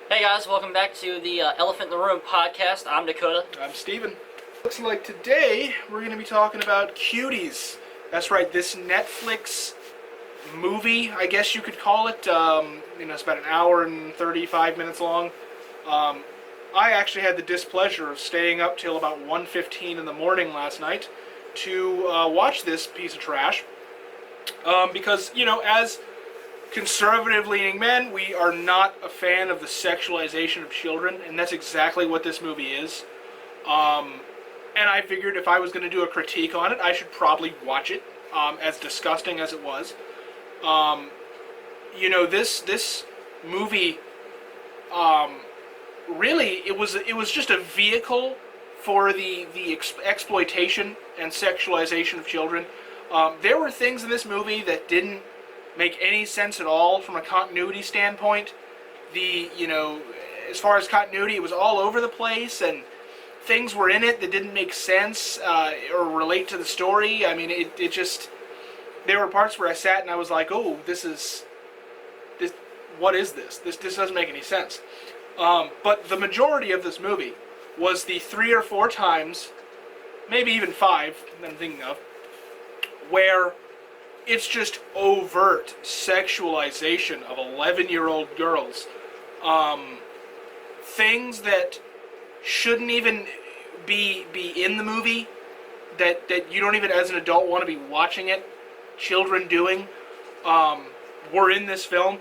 Hey guys, welcome back to the Elephant in the Room podcast. I'm Dakota. I'm Steven. Looks like today we're going to be talking about Cuties. That's right, this Netflix movie, I guess you could call it. It's about an hour and 35 minutes long. I actually had the displeasure of staying up till about 1:15 in the morning last night to watch this piece of trash. Because, as conservative-leaning men, we are not a fan of the sexualization of children, and that's exactly what this movie is. And I figured if I was going to do a critique on it, I should probably watch it, as disgusting as it was. This movie, really, it was just a vehicle for the exploitation and sexualization of children. There were things in this movie that didn't make any sense at all from a continuity standpoint. As far as continuity, it was all over the place, and things were in it that didn't make sense or relate to the story. I mean, it just, there were parts where I sat and I was like, oh, what is this? This doesn't make any sense. But the majority of this movie was the 3 or 4 times, maybe even 5, that I'm thinking of, where it's just overt sexualization of 11-year-old girls. Things that shouldn't even be in the movie, that you don't even as an adult want to be watching it, children doing, were in this film.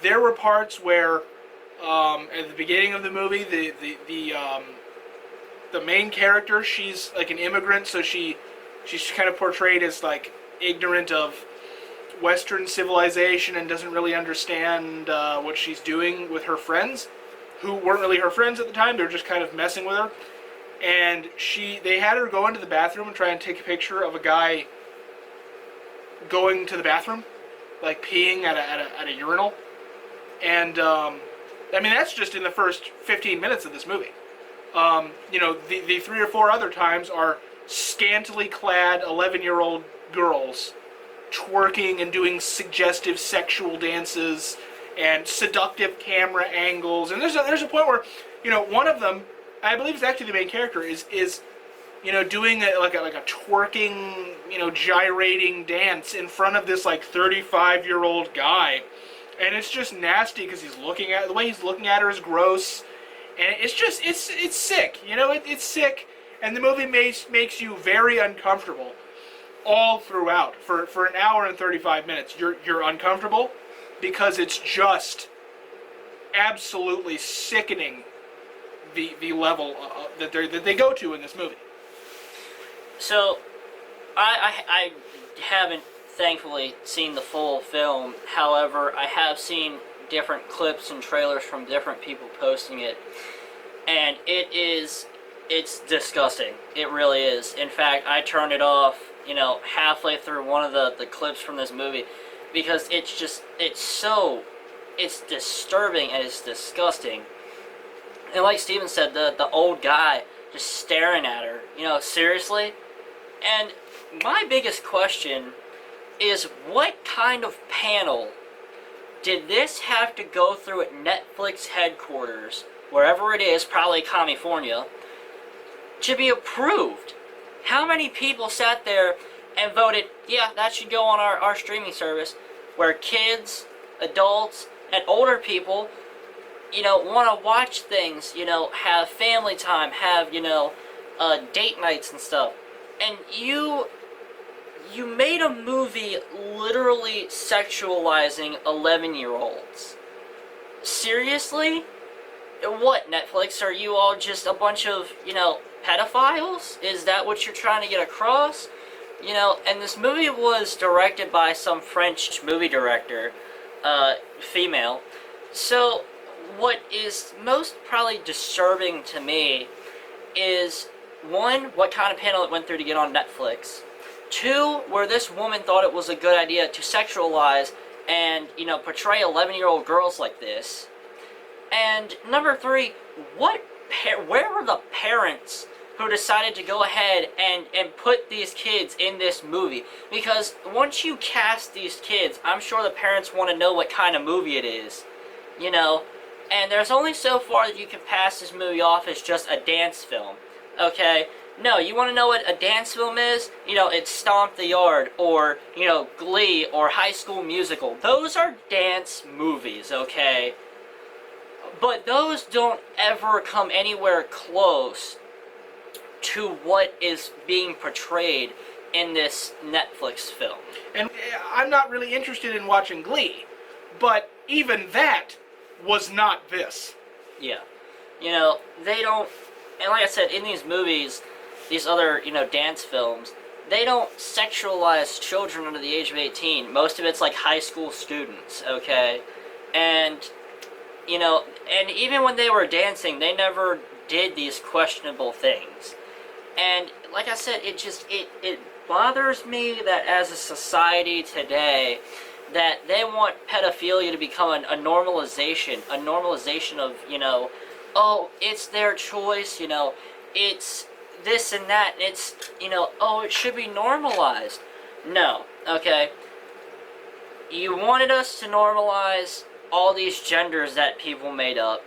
There were parts where, at the beginning of the movie, the main character, she's like an immigrant, so she's kind of portrayed as like ignorant of Western civilization and doesn't really understand what she's doing with her friends, who weren't really her friends at the time. They were just kind of messing with her. And they had her go into the bathroom and try and take a picture of a guy going to the bathroom, like peeing at a urinal. And that's just in the first 15 minutes of this movie. The 3 or 4 other times are scantily clad 11-year-old girls twerking and doing suggestive sexual dances and seductive camera angles. And there's a point where, one of them, I believe it's actually the main character, is doing a twerking, gyrating dance in front of this like 35-year-old guy. And it's just nasty because the way he's looking at her is gross. And it's just, it's sick, it's sick. And the movie makes you very uncomfortable all throughout. For an hour and 35 minutes, you're uncomfortable because it's just absolutely sickening the level that they go to in this movie. So, I haven't, thankfully, seen the full film. However, I have seen different clips and trailers from different people posting it. And it's disgusting. It really is. In fact, I turned it off, halfway through one of the clips from this movie, because it's disturbing and it's disgusting. And like Steven said, the old guy just staring at her, seriously? And my biggest question is, what kind of panel did this have to go through at Netflix headquarters, wherever it is, probably California, to be approved? How many people sat there and voted, yeah, that should go on our streaming service, where kids, adults, and older people, want to watch things, have family time, have, date nights and stuff. And you made a movie literally sexualizing 11-year-olds. Seriously? What, Netflix? Are you all just a bunch of, pedophiles? Is that what you're trying to get across? And this movie was directed by some French movie director, female. So, what is most probably disturbing to me is, 1, what kind of panel it went through to get on Netflix. 2, where this woman thought it was a good idea to sexualize and, portray 11-year-old girls like this. And number 3, where were the parents who decided to go ahead and put these kids in this movie? Because once you cast these kids, I'm sure the parents want to know what kind of movie it is. And there's only so far that you can pass this movie off as just a dance film, okay? No, you want to know what a dance film is? You know, it's Stomp the Yard, or, you know, Glee, or High School Musical. Those are dance movies, okay? But those don't ever come anywhere close to what is being portrayed in this Netflix film. And I'm not really interested in watching Glee, but even that was not this. Yeah. You know, they don't, and like I said, in these movies, these other, you know, dance films, they don't sexualize children under the age of 18. Most of it's like high school students, okay? And, you know, and even when they were dancing, they never did these questionable things. And like I said, it bothers me that as a society today, that they want pedophilia to become a normalization of, you know, oh, it's their choice, you know, it's this and that, it's, you know, oh, it should be normalized. No, okay? You wanted us to normalize all these genders that people made up.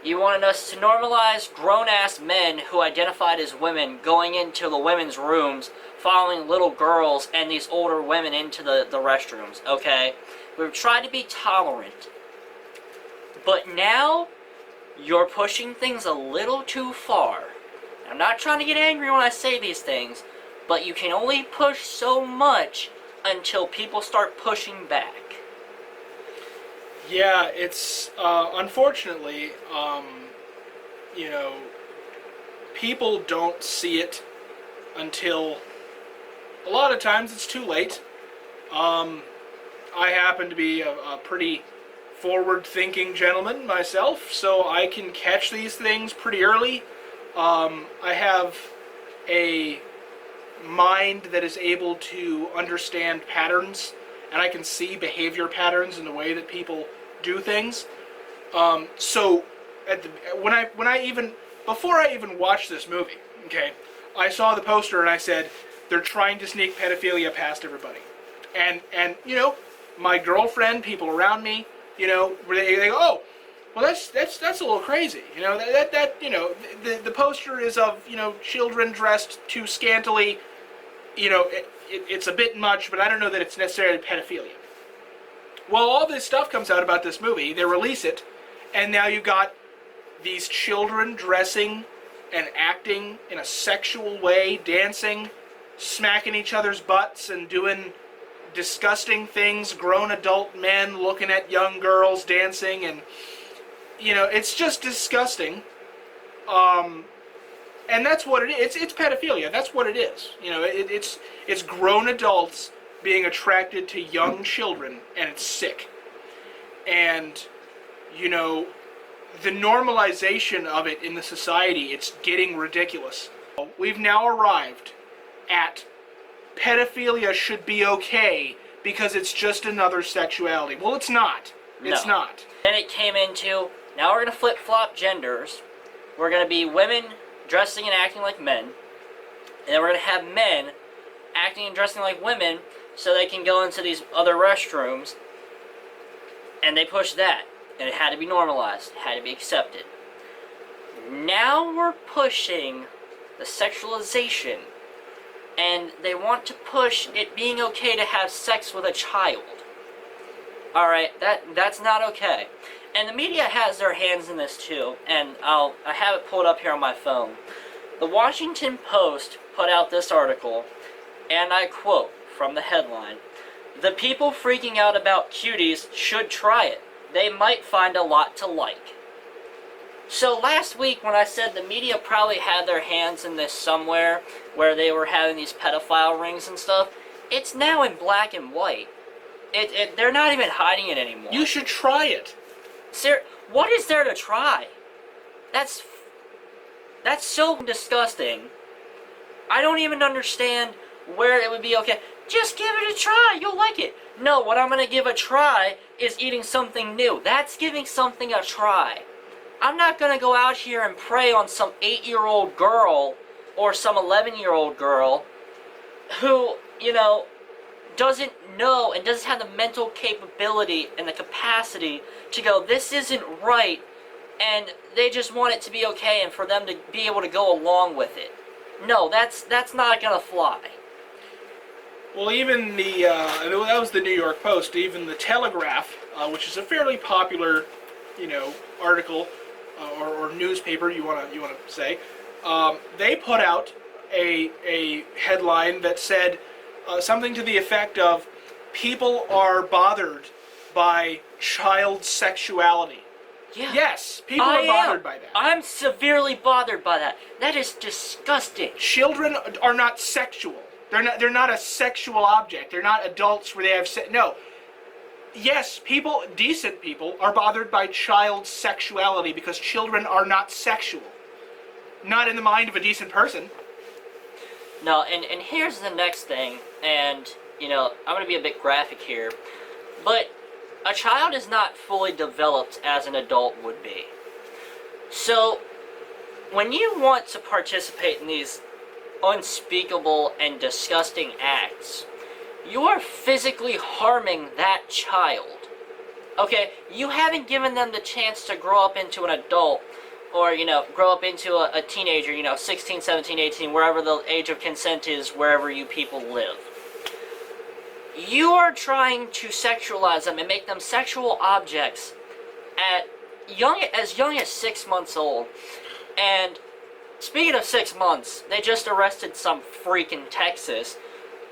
You wanted us to normalize grown-ass men who identified as women going into the women's rooms, following little girls and these older women into the restrooms, okay? We've tried to be tolerant. But now, you're pushing things a little too far. I'm not trying to get angry when I say these things, but you can only push so much until people start pushing back. Yeah, it's, unfortunately, you know, people don't see it until, a lot of times it's too late. I happen to be a pretty forward-thinking gentleman myself, so I can catch these things pretty early. I have a mind that is able to understand patterns, and I can see behavior patterns in the way that people do things. So before I even watched this movie, okay, I saw the poster and I said, they're trying to sneak pedophilia past everybody. And you know, my girlfriend, people around me, you know, they go, oh, well, that's a little crazy. You know, that you know, the poster is of, you know, children dressed too scantily. You know, it's a bit much, but I don't know that it's necessarily pedophilia. Well, all this stuff comes out about this movie. They release it, and now you've got these children dressing and acting in a sexual way, dancing, smacking each other's butts, and doing disgusting things. Grown adult men looking at young girls dancing, and, you know, it's just disgusting. And that's what it is. It's pedophilia. That's what it is. You know, it's grown adults being attracted to young children, and it's sick. And, you know, the normalization of it in the society, it's getting ridiculous. We've now arrived at pedophilia should be okay because it's just another sexuality. Well, it's not. It's not. Then it came into, now we're going to flip-flop genders. We're going to be women dressing and acting like men. And then we're going to have men acting and dressing like women so they can go into these other restrooms. And they pushed that. And it had to be normalized. It had to be accepted. Now we're pushing the sexualization. And they want to push it being okay to have sex with a child. Alright, that's not okay. And the media has their hands in this too. And I have it pulled up here on my phone. The Washington Post put out this article, and I quote from the headline, "The people freaking out about Cuties should try it. They might find a lot to like." So last week when I said the media probably had their hands in this somewhere, where they were having these pedophile rings and stuff, it's now in black and white. They're not even hiding it anymore. You should try it. What is there to try? That's so disgusting. I don't even understand where it would be okay. Just give it a try. You'll like it. No, what I'm going to give a try is eating something new. That's giving something a try. I'm not going to go out here and prey on some 8-year-old girl or some 11-year-old girl who, you know, doesn't know and doesn't have the mental capability and the capacity to go, this isn't right, and they just want it to be okay and for them to be able to go along with it. No, that's not gonna fly. Well, even that was the New York Post. Even the Telegraph, which is a fairly popular, article or newspaper, you want to say, they put out a headline that said something to the effect of, "People are bothered by child sexuality." Yeah. Yes, people are bothered by that. I'm severely bothered by that. That is disgusting. Children are not sexual. They're not a sexual object. They're not adults where they have no. Yes, decent people are bothered by child sexuality because children are not sexual. Not in the mind of a decent person. No, and here's the next thing, and, I'm going to be a bit graphic here, but a child is not fully developed as an adult would be. So, when you want to participate in these unspeakable and disgusting acts, you are physically harming that child. Okay, you haven't given them the chance to grow up into an adult, or, grow up into a teenager, 16, 17, 18, wherever the age of consent is, wherever you people live. You are trying to sexualize them and make them sexual objects as young as 6 months old. And speaking of 6 months, they just arrested some freak in Texas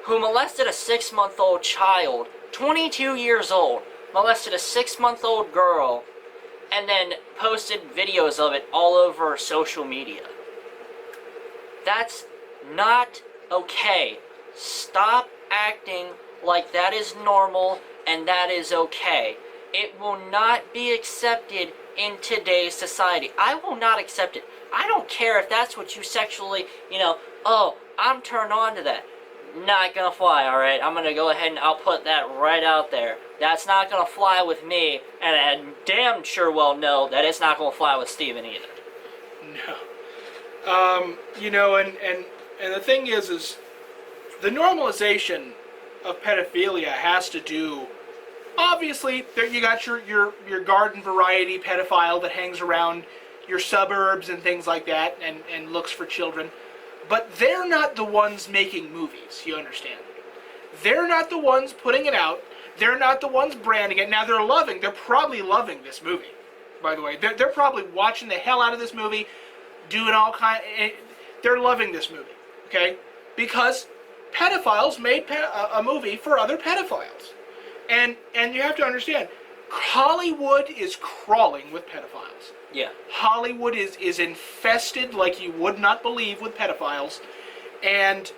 who molested a 6-month-old child, 22 years old, molested a 6-month-old girl, and then posted videos of it all over social media. That's not okay. Stop acting like that is normal and that is okay. It will not be accepted in today's society. I will not accept it. I don't care if that's what you sexually, I'm turned on to that. Not gonna fly, alright? I'm gonna go ahead and I'll put that right out there. That's not gonna fly with me, and I damn sure well know that it's not gonna fly with Steven either. No. And the thing is the normalization of pedophilia has to do, obviously, there you got your garden variety pedophile that hangs around your suburbs and things like that and looks for children. But they're not the ones making movies, you understand? They're not the ones putting it out. They're not the ones branding it. Now, they're probably loving this movie, by the way. They're probably watching the hell out of this movie, doing all they're loving this movie, okay? Because pedophiles made a movie for other pedophiles. And you have to understand, Hollywood is crawling with pedophiles. Yeah. Hollywood is infested like you would not believe with pedophiles. And,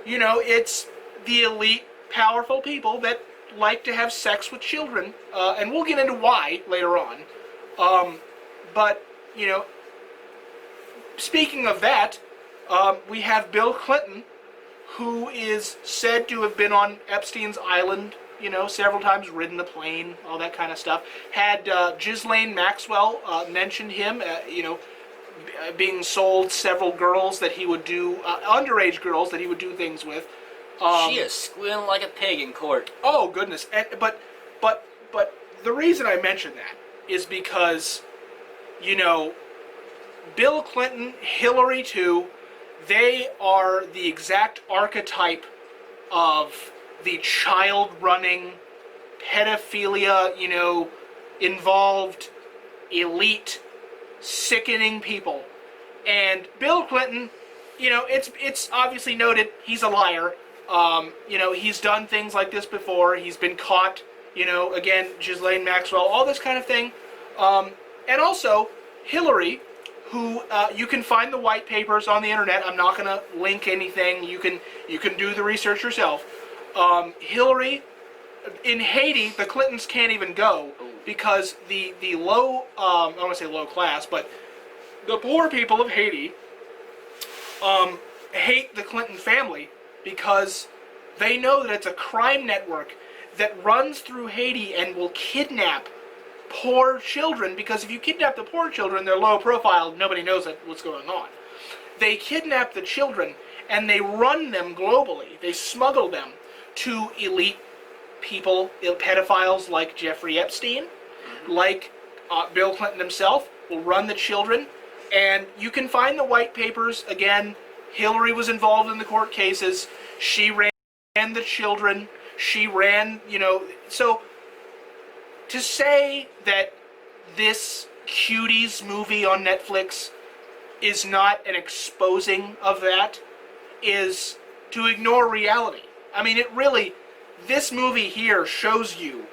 it's the elite, powerful people that like to have sex with children. And we'll get into why later on. But, speaking of that, we have Bill Clinton, who is said to have been on Epstein's island, several times, ridden the plane, all that kind of stuff. Had Ghislaine Maxwell mentioned him, being sold several girls that he would do, underage girls that he would do things with. She is squealing like a pig in court. Oh, goodness. But the reason I mention that is because, Bill Clinton, Hillary too, they are the exact archetype of the child-running, pedophilia, involved, elite, sickening people. And Bill Clinton, it's obviously noted he's a liar. He's done things like this before. He's been caught, again, Ghislaine Maxwell, all this kind of thing. And also, Hillary, who you can find the white papers on the internet. I'm not going to link anything. You can do the research yourself. Hillary, in Haiti, the Clintons can't even go because the low, I don't want to say low class, but the poor people of Haiti hate the Clinton family because they know that it's a crime network that runs through Haiti and will kidnap poor children, because if you kidnap the poor children, they're low profile, nobody knows what's going on. They kidnap the children and they run them globally. They smuggle them to elite people, pedophiles like Jeffrey Epstein, like Bill Clinton himself, will run the children. And you can find the white papers. Again, Hillary was involved in the court cases. She ran the children. She ran, so to say that this Cuties movie on Netflix is not an exposing of that is to ignore reality. I mean, this movie here shows you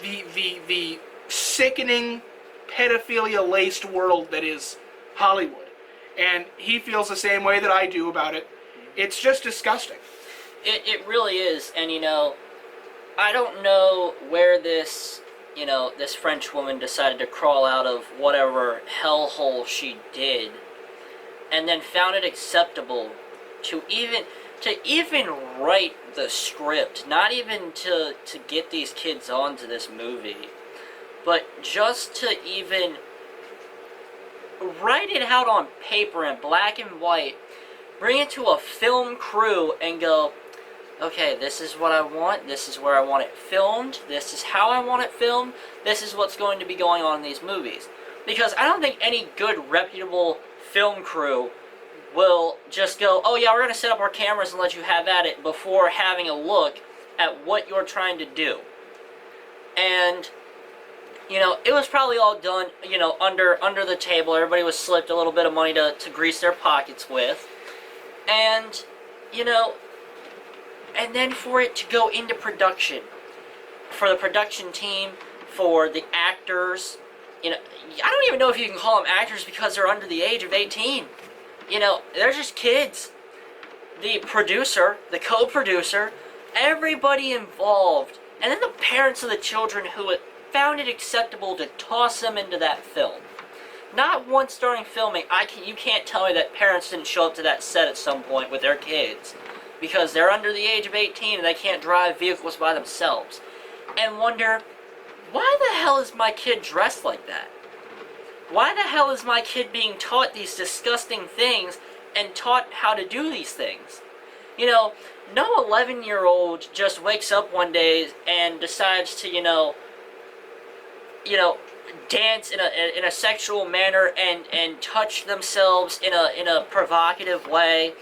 the sickening, pedophilia-laced world that is Hollywood. And he feels the same way that I do about it. It's just disgusting. It really is. And, I don't know where this French woman decided to crawl out of whatever hellhole she did, and then found it acceptable to even write the script, not even to get these kids onto this movie, but just to even write it out on paper in black and white, bring it to a film crew and go, okay, this is what I want, this is where I want it filmed, this is how I want it filmed, this is what's going to be going on in these movies. Because I don't think any good, reputable film crew will just go, oh yeah, we're going to set up our cameras and let you have at it before having a look at what you're trying to do. And, it was probably all done, under the table. Everybody was slipped a little bit of money to grease their pockets with. And, and then for it to go into production, for the production team, for the actors, I don't even know if you can call them actors because they're under the age of 18. They're just kids. The producer, the co-producer, everybody involved, and then the parents of the children who found it acceptable to toss them into that film. Not once during filming, you can't tell me that parents didn't show up to that set at some point with their kids, because they're under the age of 18 and they can't drive vehicles by themselves, and wonder, why the hell is my kid dressed like that? Why the hell is my kid being taught these disgusting things and taught how to do these things? No 11-year-old just wakes up one day and decides to, dance in a sexual manner and touch themselves in a provocative way,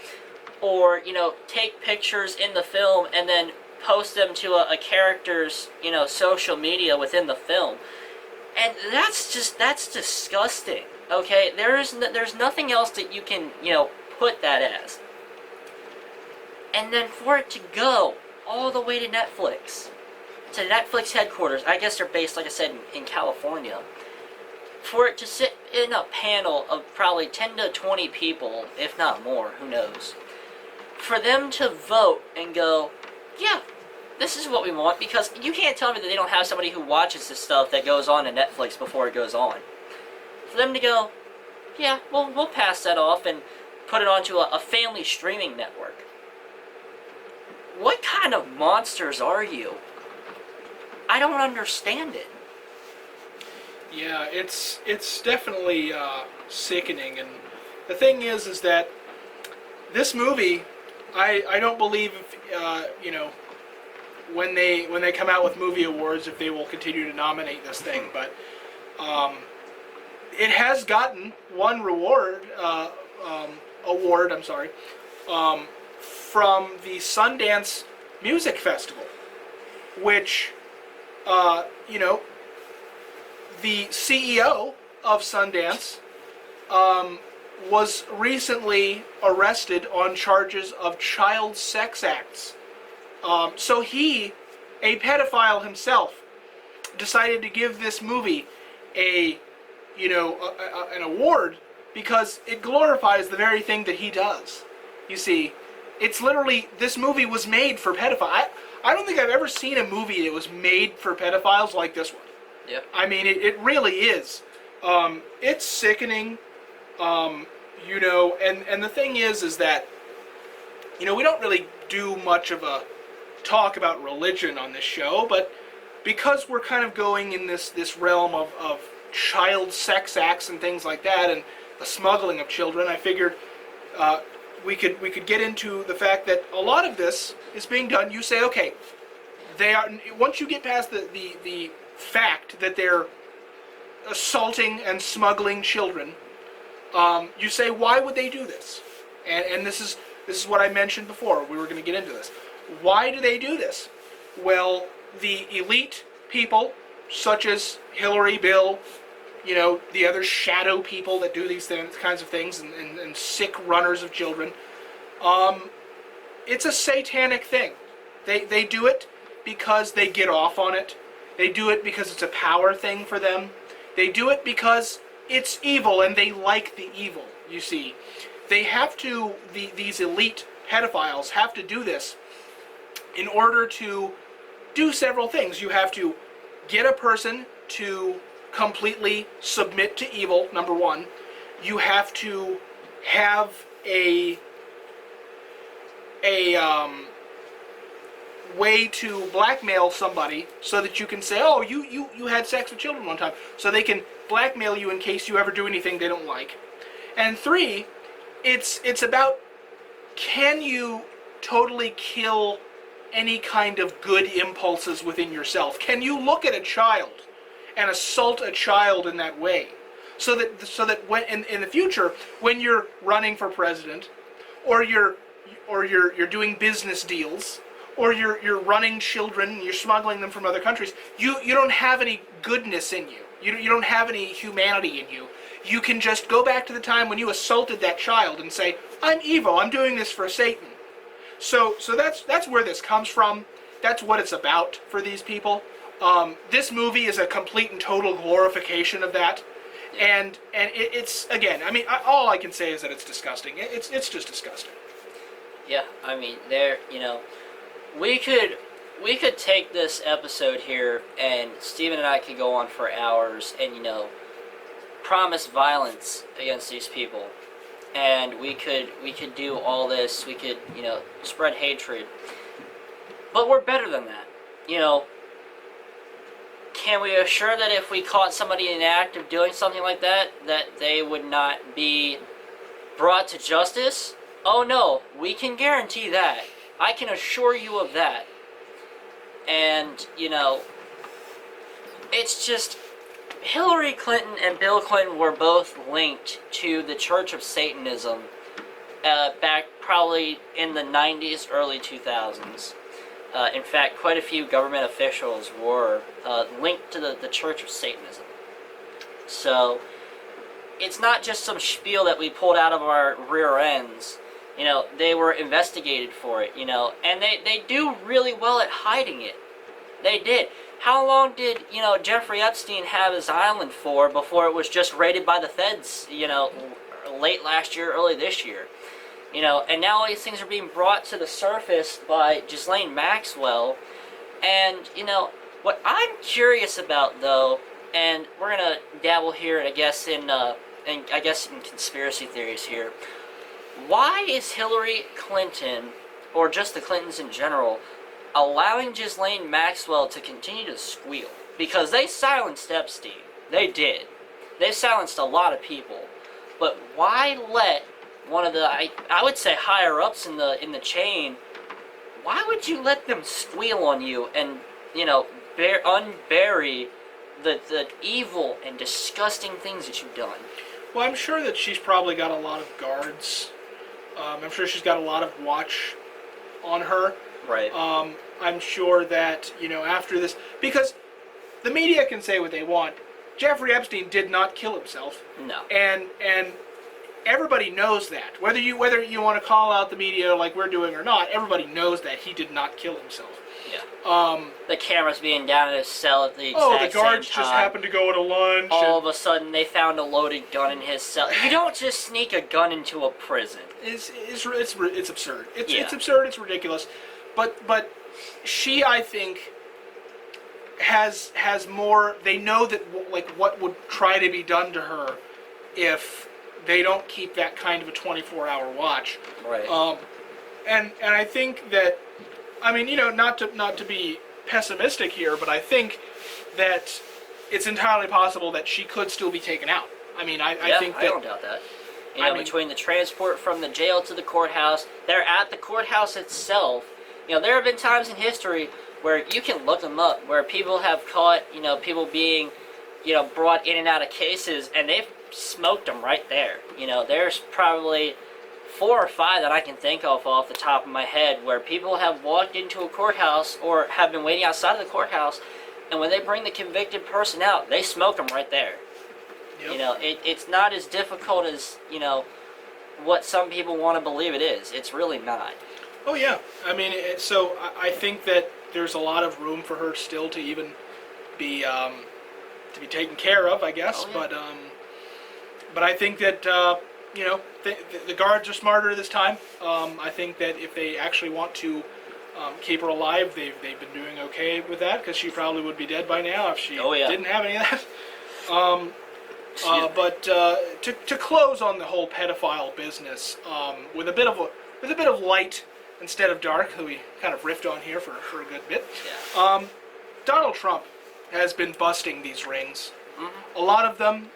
or take pictures in the film and then post them to a character's social media within the film. And that's disgusting. Okay, there's nothing else that you can put that as. And then for it to go all the way to Netflix, to Netflix headquarters, I guess they're based, like I said, in California, for it to sit in a panel of probably 10 to 20 people, if not more, who knows, for them to vote and go, yeah, this is what we want, because you can't tell me that they don't have somebody who watches this stuff that goes on to Netflix before it goes on. For them to go, yeah, we'll pass that off and put it onto a family streaming network. What kind of monsters are you? I don't understand it. Yeah, it's definitely sickening, and the thing is that this movie, I don't believe when they come out with movie awards, if they will continue to nominate this thing, but it has gotten one award, from the Sundance Music Festival, which the CEO of Sundance was recently arrested on charges of child sex acts. So he, a pedophile himself, decided to give this movie an award because it glorifies the very thing that he does. You see, it's literally, this movie was made for pedophiles. I don't think I've ever seen a movie that was made for pedophiles like this one. Yeah. I mean, it really is. It's sickening, and the thing is that, we don't really do much of a talk about religion on this show, but because we're kind of going in this realm of child sex acts and things like that, and the smuggling of children, I figured we could get into the fact that a lot of this is being done. You say, okay, they are. Once you get past the fact that they're assaulting and smuggling children, you say, why would they do this? And this is what I mentioned before. We were going to get into this. Why do they do this? Well, the elite people, such as Hillary, Bill, the other shadow people that do these kinds of things, and sick runners of children, it's a satanic thing. They do it because they get off on it. They do it because it's a power thing for them. They do it because it's evil and they like the evil, you see. They have to, these elite pedophiles have to do this in order to do several things. You have to get a person to completely submit to evil, number one. You have to have a way to blackmail somebody so that you can say, oh, you had sex with children one time. So they can blackmail you in case you ever do anything they don't like. And three, it's about, can you totally kill any kind of good impulses within yourself? Can you look at a child and assault a child in that way? So that when in the future, when you're running for president, or you're doing business deals, or you're running children, you're smuggling them from other countries, you don't have any goodness in you. You don't have any humanity in you. You can just go back to the time when you assaulted that child and say, I'm evil, I'm doing this for Satan. So that's where this comes from. That's what it's about for these people. This movie is a complete and total glorification of that. And it's, again, I mean, all I can say is that it's disgusting. It's just disgusting. Yeah, I mean, we could take this episode here, and Steven and I could go on for hours and, promise violence against these people. And we could do all this, we could, spread hatred. But we're better than that. Can we assure that if we caught somebody in the act of doing something like that, that they would not be brought to justice? Oh no, we can guarantee that. I can assure you of that. And, it's just, Hillary Clinton and Bill Clinton were both linked to the Church of Satanism back probably in the 90s, early 2000s. In fact, quite a few government officials were linked to the Church of Satanism. So, it's not just some spiel that we pulled out of our rear ends. They were investigated for it, and they do really well at hiding it. They did. How long did, Jeffrey Epstein have his island for before it was just raided by the feds, late last year, early this year? And now all these things are being brought to the surface by Ghislaine Maxwell. And, what I'm curious about, though, and we're going to dabble here, I guess, in conspiracy theories here. Why is Hillary Clinton, or just the Clintons in general, allowing Ghislaine Maxwell to continue to squeal? Because they silenced Epstein. They did. They silenced a lot of people. But why let one of the, I would say, higher-ups in the chain, why would you let them squeal on you and, unbury the evil and disgusting things that you've done? Well, I'm sure that she's probably got a lot of guards. I'm sure she's got a lot of watch on her. Right. I'm sure that, after this, because the media can say what they want. Jeffrey Epstein did not kill himself. No. And everybody knows that. Whether you want to call out the media like we're doing or not, everybody knows that he did not kill himself. Yeah. The camera's being down in his cell at the exact same time. Oh, the guards just happened to go to lunch. All of a sudden, they found a loaded gun in his cell. You don't just sneak a gun into a prison. It's absurd. It's absurd. It's ridiculous. But she, I think, has more. They know that what would try to be done to her if they don't keep that kind of a 24-hour watch. Right. And I think that, I mean, not to be pessimistic here, but I think that it's entirely possible that she could still be taken out. I mean, I think that. I don't doubt that. Between the transport from the jail to the courthouse, they're at the courthouse itself. There have been times in history where you can look them up, where people have caught, people being, brought in and out of cases, and they've smoked them right there. There's probably 4 or 5 that I can think of off the top of my head where people have walked into a courthouse or have been waiting outside of the courthouse, and when they bring the convicted person out, they smoke them right there. Yep. It's not as difficult as, what some people want to believe it is. It's really not. Oh, yeah. I mean, so I think that there's a lot of room for her still to even be taken care of, I guess. Oh, yeah. But I think that, the guards are smarter this time. I think that if they actually want to keep her alive, they've been doing okay with that, because she probably would be dead by now if she didn't have any of that. But to close on the whole pedophile business, with a bit of light instead of dark, who we kind of riffed on here for a good bit. Yeah. Donald Trump has been busting these rings. Mm-hmm. A lot of them.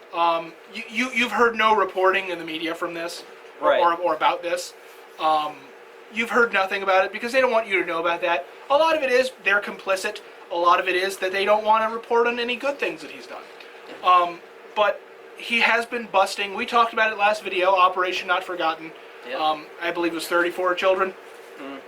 You've heard no reporting in the media from this, right, or about this. You've heard nothing about it because they don't want you to know about that. A lot of it is they're complicit. A lot of it is that they don't want to report on any good things that he's done. But he has been busting. We talked about it last video. Operation Not Forgotten. Yep. I believe it was 34 children. Mm.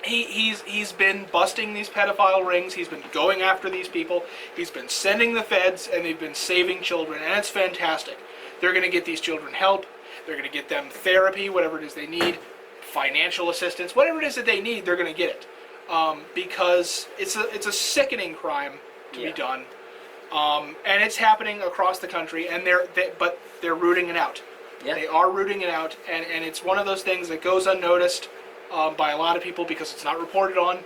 He's been busting these pedophile rings. He's been going after these people. He's been sending the feds, and they've been saving children, and it's fantastic. They're going to get these children help. They're going to get them therapy, whatever it is they need, financial assistance, whatever it is that they need. They're going to get it, because it's a sickening crime to be done, and it's happening across the country. And but they're rooting it out. Yeah. They are rooting it out, and it's one of those things that goes unnoticed by a lot of people because it's not reported on,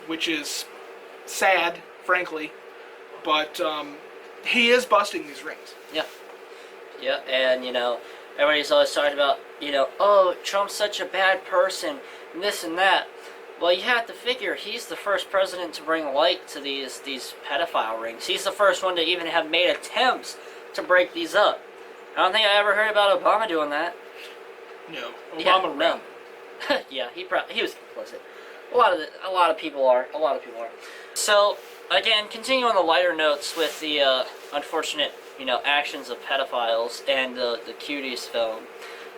which is sad, frankly. But he is busting these rings. Yeah. Yeah, and, everybody's always talking about, oh, Trump's such a bad person, and this and that. Well, you have to figure he's the first president to bring light to these pedophile rings. He's the first one to even have made attempts to break these up. I don't think I ever heard about Obama doing that. No, Obama ran. No. Yeah, he was complicit. A lot of people are. So again, continuing on the lighter notes with the unfortunate, actions of pedophiles and the Cuties film.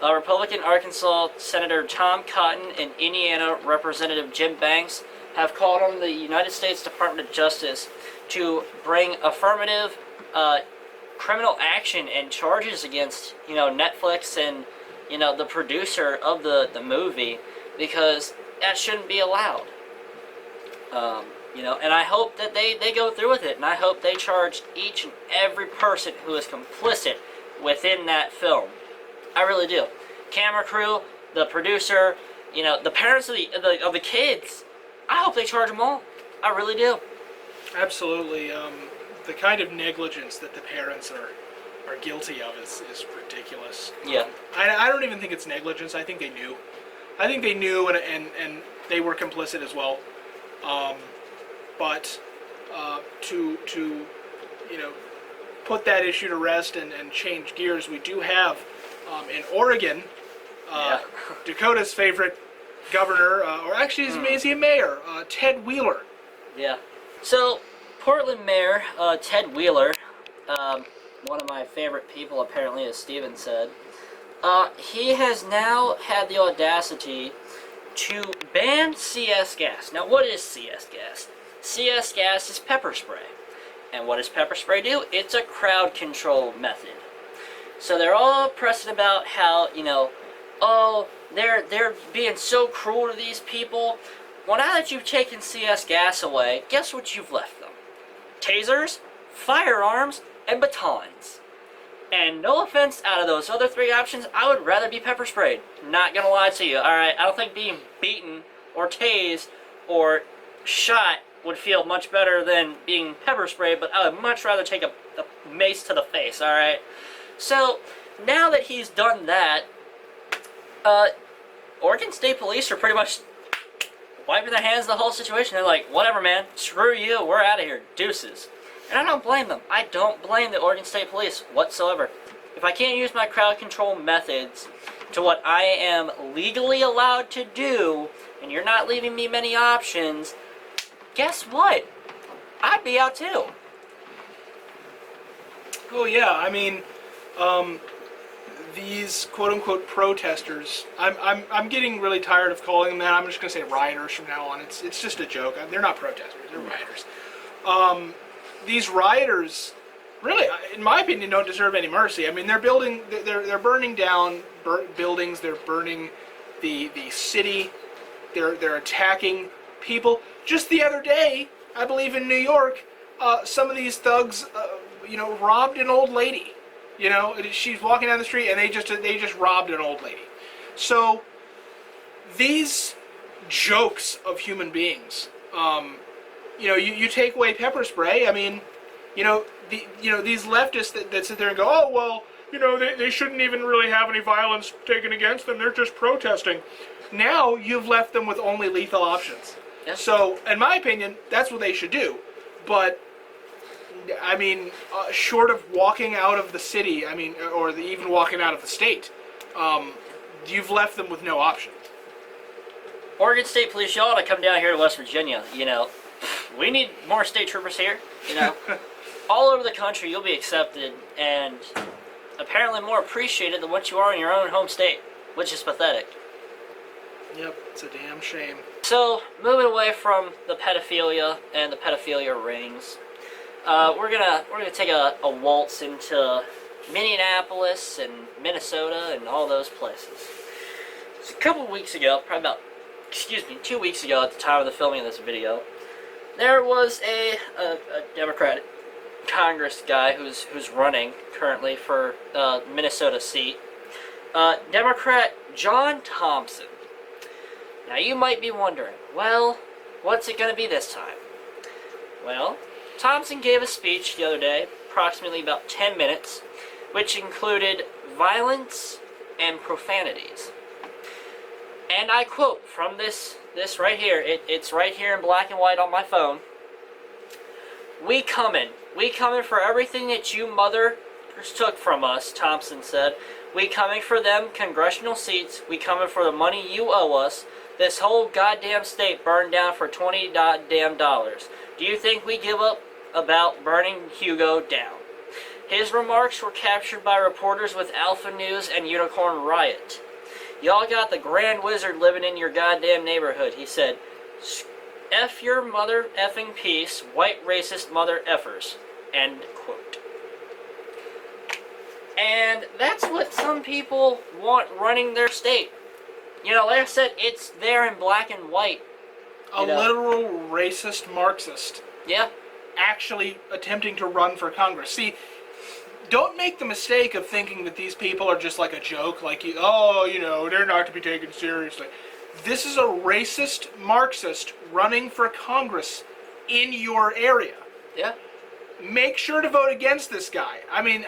Republican Arkansas Senator Tom Cotton and Indiana Representative Jim Banks have called on the United States Department of Justice to bring affirmative criminal action and charges against, Netflix and, the producer of the movie, because that shouldn't be allowed. And I hope that they go through with it, and I hope they charge each and every person who is complicit within that film. I really do. Camera crew, the producer, the parents of the kids. I hope they charge them all. I really do. Absolutely. The kind of negligence that the parents are guilty of is ridiculous. Yeah. I don't even think it's negligence. I think they knew. And they were complicit as well. But to put that issue to rest and change gears, we do have in Oregon, Dakota's favorite governor, or actually is he a mayor? Ted Wheeler. Yeah. So Portland Mayor Ted Wheeler, one of my favorite people apparently, as Steven said, he has now had the audacity to ban CS gas. Now, what is CS gas? CS gas is pepper spray. And what does pepper spray do? It's a crowd control method. So they're all pressing about how, oh, they're being so cruel to these people. Well, now that you've taken CS gas away, guess what you've left them? Tasers, firearms, and batons. And no offense, out of those other 3 options, I would rather be pepper sprayed. Not gonna lie to you, alright? I don't think being beaten or tased or shot would feel much better than being pepper sprayed, but I would much rather take a mace to the face, alright? So, now that he's done that, Oregon State Police are pretty much wiping their hands of the whole situation. They're like, whatever, man, screw you, we're out of here, deuces. And I don't blame them. I don't blame the Oregon State Police whatsoever. if I can't use my crowd control methods to what I am legally allowed to do, and you're not leaving me many options, guess what? I'd be out too. Oh yeah, I mean, these quote-unquote protesters, I'm getting really tired of calling them that. I'm just going to say rioters from now on. It's just a joke. They're not protesters. They're rioters. These rioters, really, in my opinion, don't deserve any mercy. I mean, they're burning down buildings. They're burning the city. They're attacking people. Just the other day, I believe in New York, some of these thugs, robbed an old lady. She's walking down the street and they just robbed an old lady. So these jokes of human beings, you take away pepper spray. I mean, these leftists that sit there and go, oh well, they shouldn't even really have any violence taken against them. They're just protesting. Now you've left them with only lethal options. Yeah. So, in my opinion, that's what they should do. But I mean, short of walking out of the city, even walking out of the state, you've left them with no option. Oregon State Police, y'all ought to come down here to West Virginia. We need more state troopers here. All over the country, you'll be accepted and apparently more appreciated than what you are in your own home state, which is pathetic. Yep, it's a damn shame. So, moving away from the pedophilia and the pedophilia rings, we're gonna take a waltz into Minneapolis and Minnesota and all those places. So a couple weeks ago, probably about 2 weeks ago at the time of the filming of this video, there was a Democratic Congress guy who's running currently for Minnesota seat, Democrat John Thompson. Now you might be wondering, well, what's it going to be this time? Well, Thompson gave a speech the other day, approximately about 10 minutes, which included violence and profanities. And I quote from this right here, it's right here in black and white on my phone. We coming for everything that you mothers took from us, Thompson said. We coming for them congressional seats. We coming for the money you owe us. This whole goddamn state burned down for $20 goddamn. Do you think we give up about burning Hugo down? His remarks were captured by reporters with Alpha News and Unicorn Riot. Y'all got the Grand Wizard living in your goddamn neighborhood, he said. F your mother effing peace, white racist mother effers. End quote. And that's what some people want running their state. Like I said, it's there in black and white. A literal racist Marxist. Yeah. Actually attempting to run for Congress. See, don't make the mistake of thinking that these people are just like a joke, like, they're not to be taken seriously. This is a racist Marxist running for Congress in your area. Yeah. Make sure to vote against this guy. I mean,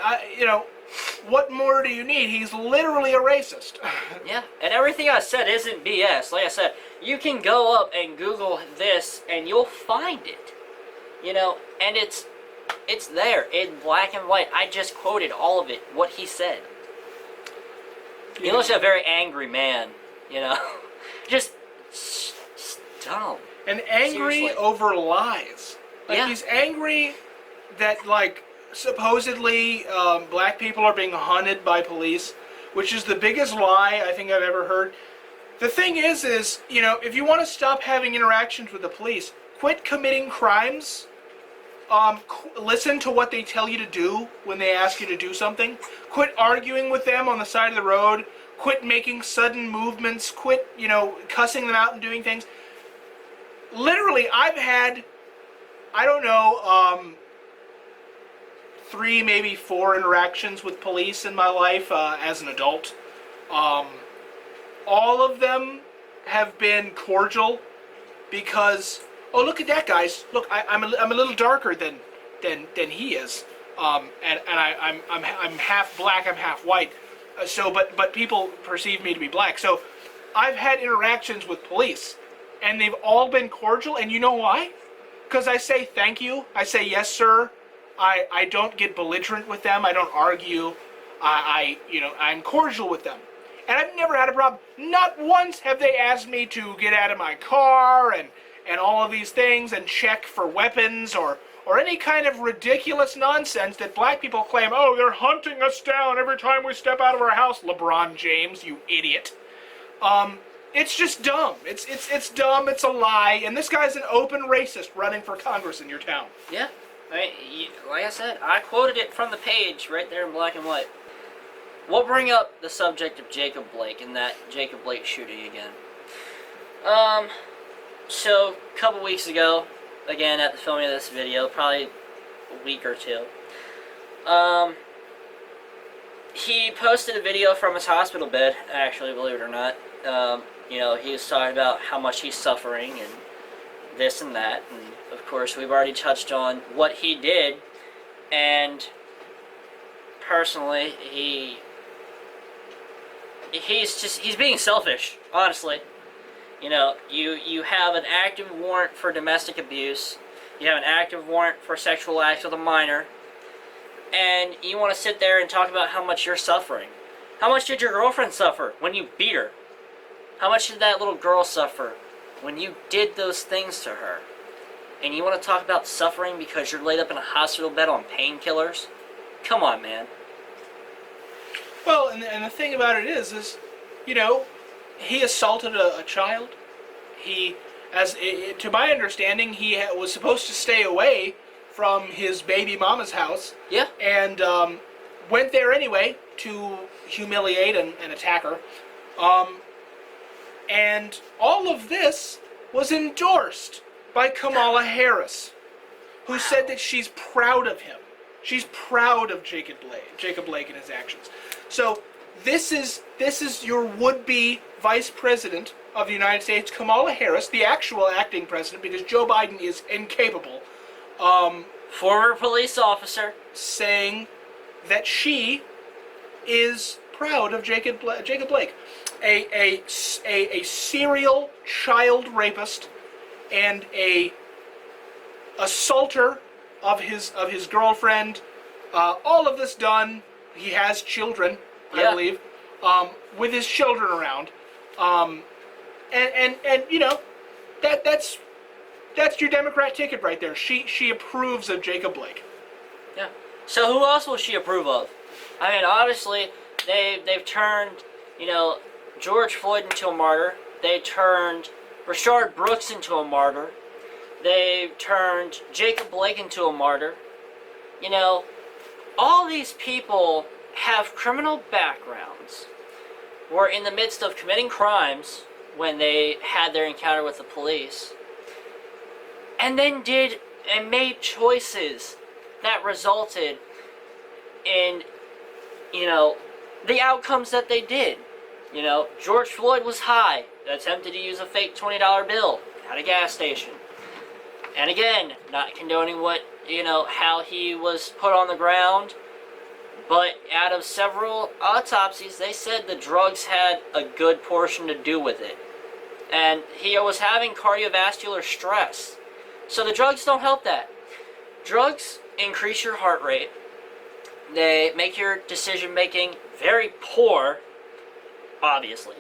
what more do you need? He's literally a racist. Yeah, and everything I said isn't BS. Like I said, you can go up and Google this and you'll find it. And it's there in black and white. I just quoted all of it, what he said. He looks like a very angry man, Just dumb. And angry Seriously. over lies. Yeah. He's angry that, supposedly black people are being hunted by police, which is the biggest lie I think I've ever heard. The thing is, if you want to stop having interactions with the police, quit committing crimes. Listen to what they tell you to do when they ask you to do something. Quit arguing with them on the side of the road. Quit making sudden movements. Quit, cussing them out and doing things. Literally, I've had, 3, maybe 4 interactions with police in my life as an adult. All of them have been cordial because, oh, look at that, guys. Look, I'm a little darker than he is, and I'm half black, I'm half white. But people perceive me to be black. So I've had interactions with police, and they've all been cordial. And you know why? Because I say thank you. I say yes, sir. I don't get belligerent with them. I don't argue. I'm cordial with them. And I've never had a problem. Not once have they asked me to get out of my car and all of these things and check for weapons or any kind of ridiculous nonsense that black people claim, oh, they're hunting us down every time we step out of our house. LeBron James, you idiot. It's just dumb. It's dumb. It's a lie. And this guy's an open racist running for Congress in your town. Yeah. Like I said, I quoted it from the page right there in black and white. We'll bring up the subject of Jacob Blake and that Jacob Blake shooting again. So, a couple weeks ago, again at the filming of this video, probably a week or two, he posted a video from his hospital bed, actually, believe it or not. He was talking about how much he's suffering and this and that, and of course we've already touched on what he did, and personally, he's being selfish, honestly. You have an active warrant for domestic abuse, you have an active warrant for sexual acts with a minor, and you want to sit there and talk about how much you're suffering. How much did your girlfriend suffer when you beat her? How much did that little girl suffer when you did those things to her? And you want to talk about suffering because you're laid up in a hospital bed on painkillers? Come on, man. Well, and the thing about it is, he assaulted a child. To my understanding, he was supposed to stay away from his baby mama's house. Yeah. And went there anyway to humiliate and attack her. And all of this was endorsed by Kamala Harris, who said that she's proud of him. She's proud of Jacob Blake and his actions. So this is your would-be Vice President of the United States, Kamala Harris, the actual acting president, because Joe Biden is incapable. Former police officer. Saying that she is proud of Jacob Blake, a serial child rapist and a assaulter of his girlfriend. All of this done. He has children, I believe, with his children around, and that's your Democrat ticket right there. She approves of Jacob Blake. Yeah. So who else will she approve of? I mean, obviously they've turned George Floyd into a martyr. They turned Rashard Brooks into a martyr. They turned Jacob Blake into a martyr. All these people have criminal backgrounds, were in the midst of committing crimes when they had their encounter with the police, and then did and made choices that resulted in, the outcomes that they did. George Floyd was high, attempted to use a fake $20 bill at a gas station. And again, not condoning how he was put on the ground, but out of several autopsies, they said the drugs had a good portion to do with it. And he was having cardiovascular stress. So the drugs don't help that. Drugs increase your heart rate. They make your decision making very poor, obviously.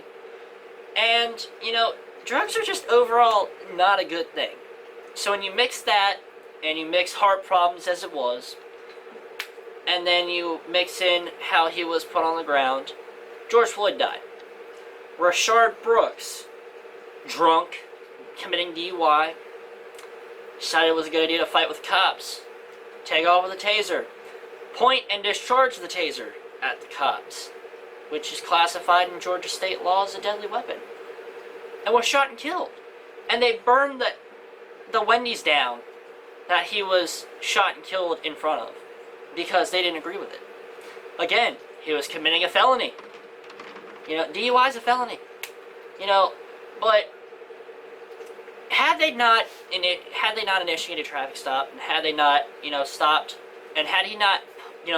And, drugs are just overall not a good thing. So when you mix that, and you mix heart problems as it was, and then you mix in how he was put on the ground, George Floyd died. Rashard Brooks, drunk, committing DUI, decided it was a good idea to fight with cops, take off with a taser, point and discharge the taser at the cops, which is classified in Georgia state law as a deadly weapon, and was shot and killed. And they burned the Wendy's down that he was shot and killed in front of because they didn't agree with it. Again, he was committing a felony. DUI is a felony. But had they not initiated a traffic stop, and had they not, stopped, and had he not,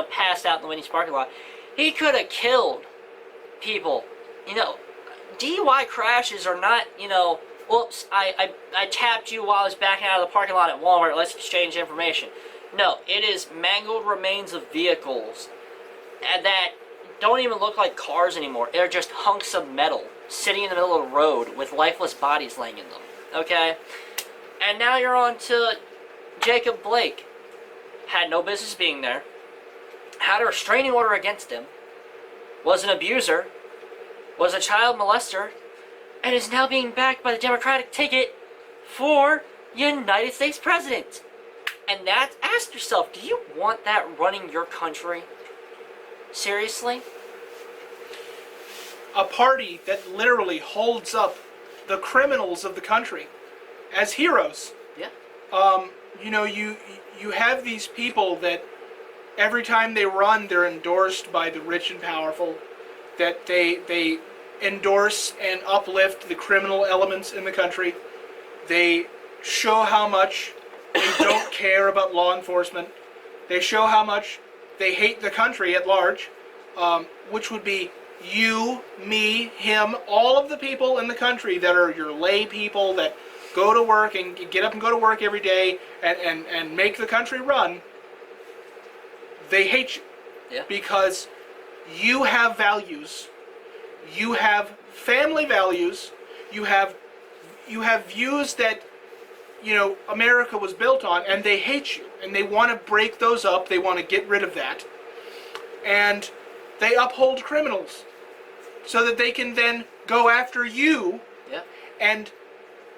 passed out in the Wendy's parking lot, he could have killed people. DUI crashes are not, whoops, I tapped you while I was backing out of the parking lot at Walmart, let's exchange information. No, it is mangled remains of vehicles that don't even look like cars anymore. They're just hunks of metal sitting in the middle of the road with lifeless bodies laying in them. Okay? And now you're on to Jacob Blake. Had no business being there. Had a restraining order against him. Was an abuser. Was a child molester. And is now being backed by the Democratic ticket for United States President. And that, ask yourself, do you want that running your country? Seriously? A party that literally holds up the criminals of the country as heroes. Yeah. You know, you have these people that every time they run, they're endorsed by the rich and powerful, that they endorse and uplift the criminal elements in the country. They show how much they don't care about law enforcement. They show how much they hate the country at large, which would be you, me, him, all of the people in the country that are your lay people that go to work and get up and go to work every day and make the country run. They hate you. Yeah. Because you have values. You have family values. You have views that, you know, America was built on, and they hate you, and they want to break those up. They want to get rid of that, and they uphold criminals so that they can then go after you. Yeah. And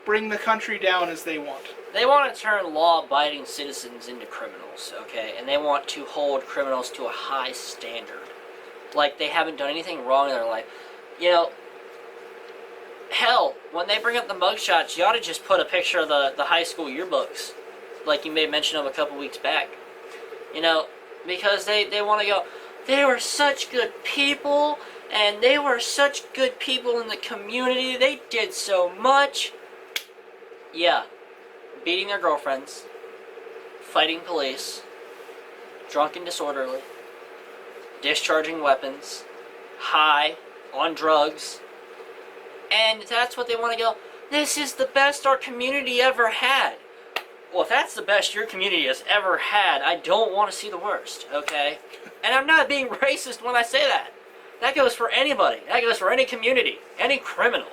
bring the country down as they want. They want to turn law-abiding citizens into criminals, okay? And they want to hold criminals to a high standard. Like they haven't done anything wrong in their life. You know, hell, when they bring up the mugshots, you ought to just put a picture of the high school yearbooks, like you made mention of a couple weeks back. You know, because they want to go, they were such good people, and they were such good people in the community, they did so much. Yeah, beating their girlfriends, fighting police, drunk and disorderly, discharging weapons, high, on drugs, and that's what they want to go, this is the best our community ever had. Well, if that's the best your community has ever had, I don't want to see the worst, okay? And I'm not being racist when I say that. That goes for anybody. That goes for any community, any criminal.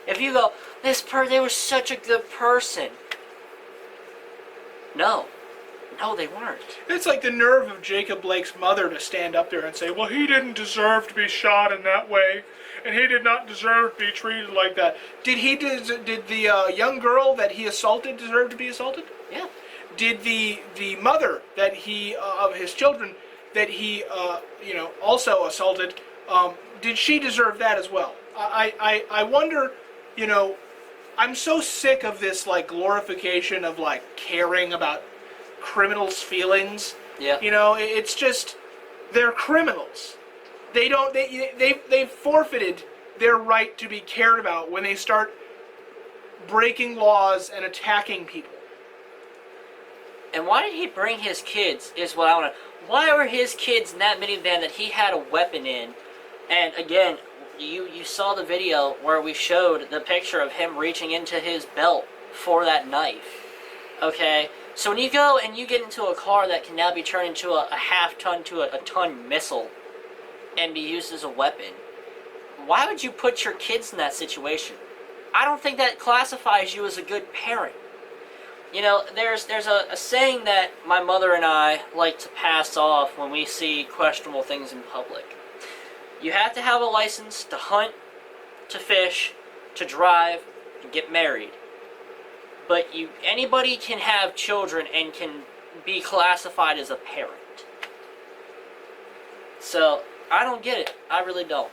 If you go, they were such a good person. No, they weren't. It's like the nerve of Jacob Blake's mother to stand up there and say, well, he didn't deserve to be shot in that way, and he did not deserve to be treated like that. Did the young girl that he assaulted deserve to be assaulted? Yeah. Did the mother that he of his children that he also assaulted, did she deserve that as well? I wonder. You know, I'm so sick of this, like, glorification of, like, caring about criminals' feelings. Yeah. You know, it's just, they're criminals. They've forfeited their right to be cared about when they start breaking laws and attacking people. And why did he bring his kids, is what I want to... Why were his kids in that minivan that he had a weapon in? And, again... You saw the video where we showed the picture of him reaching into his belt for that knife. Okay? So when you go and you get into a car that can now be turned into a half-ton to a ton missile and be used as a weapon, why would you put your kids in that situation? I don't think that classifies you as a good parent. You know, there's a saying that my mother and I like to pass off when we see questionable things in public. You have to have a license to hunt, to fish, to drive, and get married. But anybody can have children and can be classified as a parent. So, I don't get it. I really don't.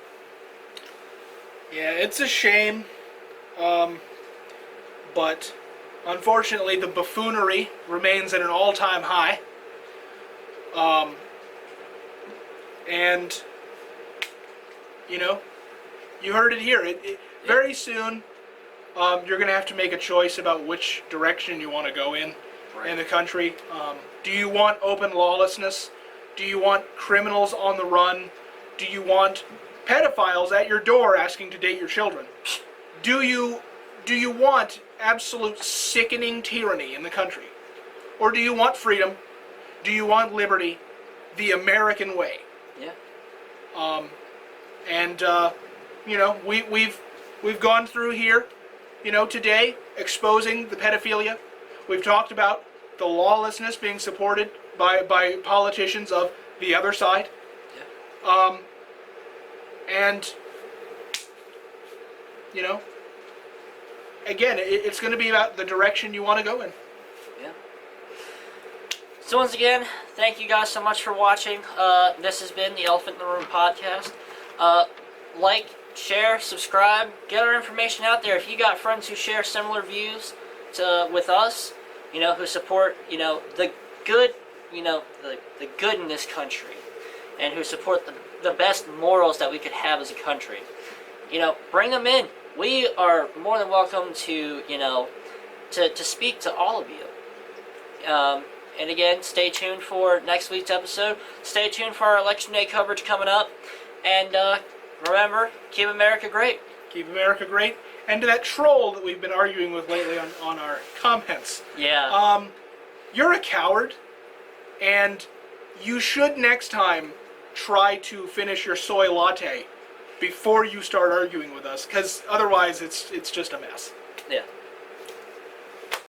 Yeah, it's a shame. But unfortunately, the buffoonery remains at an all-time high. And... You know, you heard it here. Very soon, you're going to have to make a choice about which direction you want to go in the country. Do you want open lawlessness? Do you want criminals on the run? Do you want pedophiles at your door asking to date your children? Do you want absolute sickening tyranny in the country? Or do you want freedom? Do you want liberty? The American way? Yeah. And we've gone through here, today, exposing the pedophilia. We've talked about the lawlessness being supported by politicians of the other side. Yeah. And, again, it's going to be about the direction you want to go in. Yeah. So once again, thank you guys so much for watching. This has been the Elephant in the Room podcast. Like, share, subscribe, get our information out there. If you got friends who share similar views with us, who support, the good, the good in this country, and who support the best morals that we could have as a country, bring them in. We are more than welcome to, to speak to all of you. And again, stay tuned for next week's episode. Stay tuned for our Election Day coverage coming up. And remember, keep America great. Keep America great. And to that troll that we've been arguing with lately on our comments. Yeah. You're a coward, and you should next time try to finish your soy latte before you start arguing with us, because otherwise it's just a mess. Yeah.